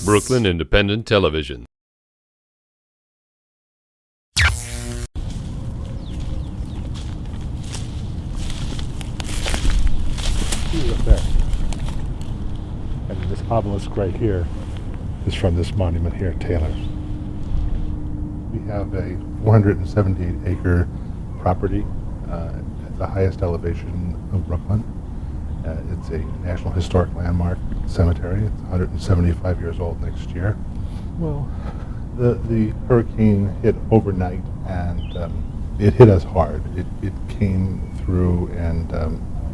Brooklyn Independent Television. Up there. And this obelisk right here is from this monument here, Taylor. We have a 478-acre property at the highest elevation of Brooklyn. It's a National Historic Landmark cemetery. It's 175 years old next year. Well, the hurricane hit overnight, and it hit us hard. It came through and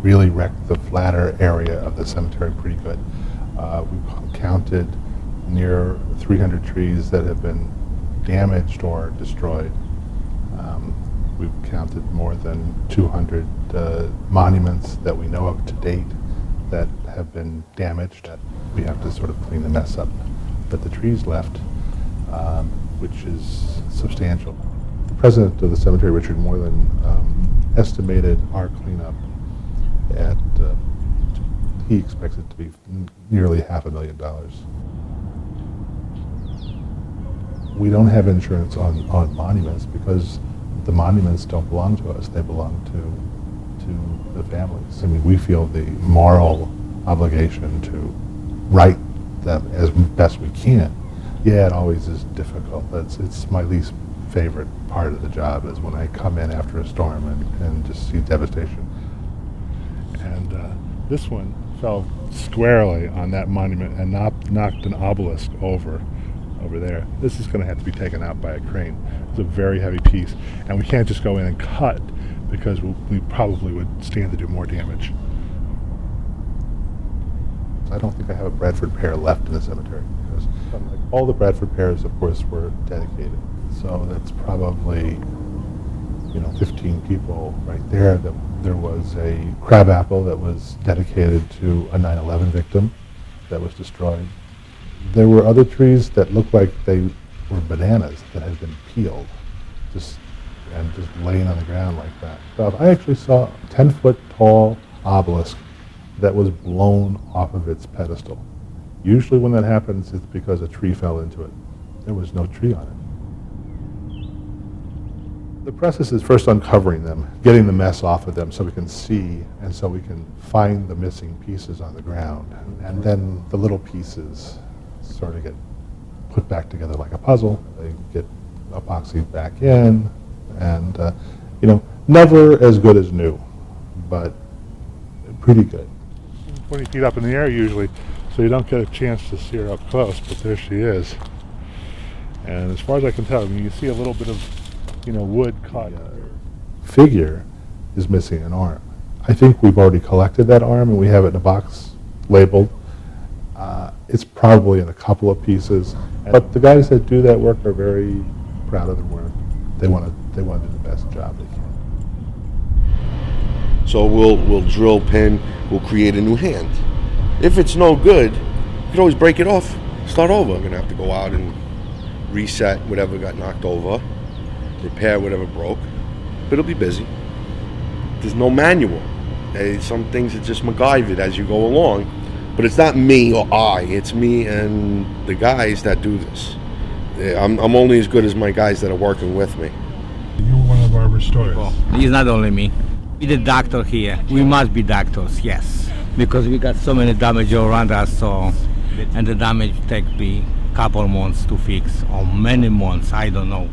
really wrecked the flatter area of the cemetery pretty good. We've counted near 300 trees that have been damaged or destroyed. We've counted more than 200 monuments that we know of to date that have been damaged. We have to sort of clean the mess up. But the trees left, which is substantial. The president of the cemetery, Richard Moreland, estimated our cleanup at, he expects it to be nearly $500,000. We don't have insurance on monuments because the monuments don't belong to us. They belong to the families. I mean, we feel the moral obligation to right them as best we can. Yeah, it always is difficult. It's my least favorite part of the job is when I come in after a storm and just see devastation. And this one fell squarely on that monument and knocked an obelisk over there. This is going to have to be taken out by a crane. It's a very heavy piece, and we can't just go in and cut because we probably would stand to do more damage. I don't think I have a Bradford pear left in the cemetery because all the Bradford pears, of course, were dedicated. So that's probably 15 people right there. There was a crabapple that was dedicated to a 9/11 victim that was destroyed. There were other trees that looked like they were bananas that had been peeled, just laying on the ground like that. So I actually saw a 10-foot tall obelisk that was blown off of its pedestal. Usually when that happens, it's because a tree fell into it. There was no tree on it. The process is first uncovering them, getting the mess off of them so we can see and so we can find the missing pieces on the ground. And then the little pieces sort of get put back together like a puzzle. They get epoxied back in, and never as good as new, but pretty good. 20 feet up in the air usually, so you don't get a chance to see her up close, but there she is. And as far as I can tell, you see a little bit of wood cut. The figure is missing an arm. I think we've already collected that arm and we have it in a box labeled. It's probably in a couple of pieces, but the guys that do that work are very proud of their work. They want to do the best job they can. So we'll drill, pin, we'll create a new hand. If it's no good, you can always break it off, start over. I'm gonna have to go out and reset whatever got knocked over, repair whatever broke, but it'll be busy. There's no manual. Some things are just MacGyvered as you go along. But it's not me or it's me and the guys that do this. I'm only as good as my guys that are working with me. You're one of our restorers. Well, it's not only me. We're the doctor here. We must be doctors, yes. Because we got so many damage around us, and the damage take me a couple months to fix, or many months, I don't know.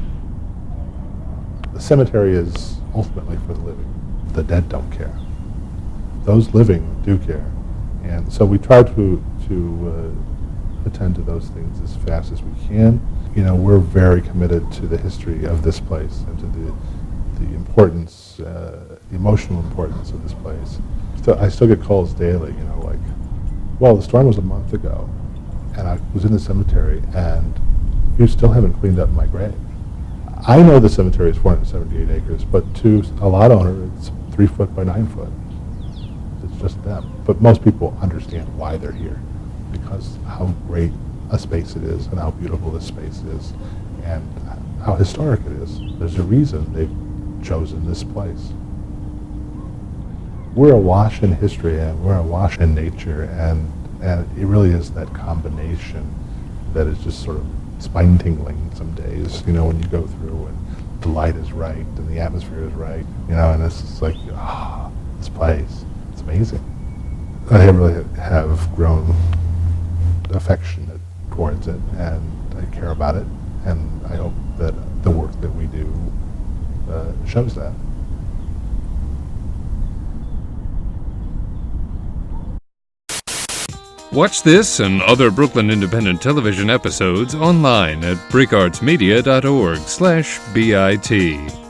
The cemetery is ultimately for the living. The dead don't care. Those living do care. And so we try to attend to those things as fast as we can. We're very committed to the history of this place and to the importance, the emotional importance of this place. So I still get calls daily, the storm was a month ago, and I was in the cemetery, and you still haven't cleaned up my grave. I know the cemetery is 478 acres, but to a lot owner, it's 3 foot by 9 foot. It's just them. But most people understand why they're here, because how great a space it is and how beautiful this space is and how historic it is. There's a reason they've chosen this place. We're awash in history and we're awash in nature, and it really is that combination that is just sort of spine-tingling some days, you know, when you go through and the light is right and the atmosphere is right, you know, and it's just like, this place, it's amazing. I really have grown affectionate towards it, and I care about it, and I hope that the work that we do shows that. Watch this and other Brooklyn Independent Television episodes online at bricartsmedia.org/BIT.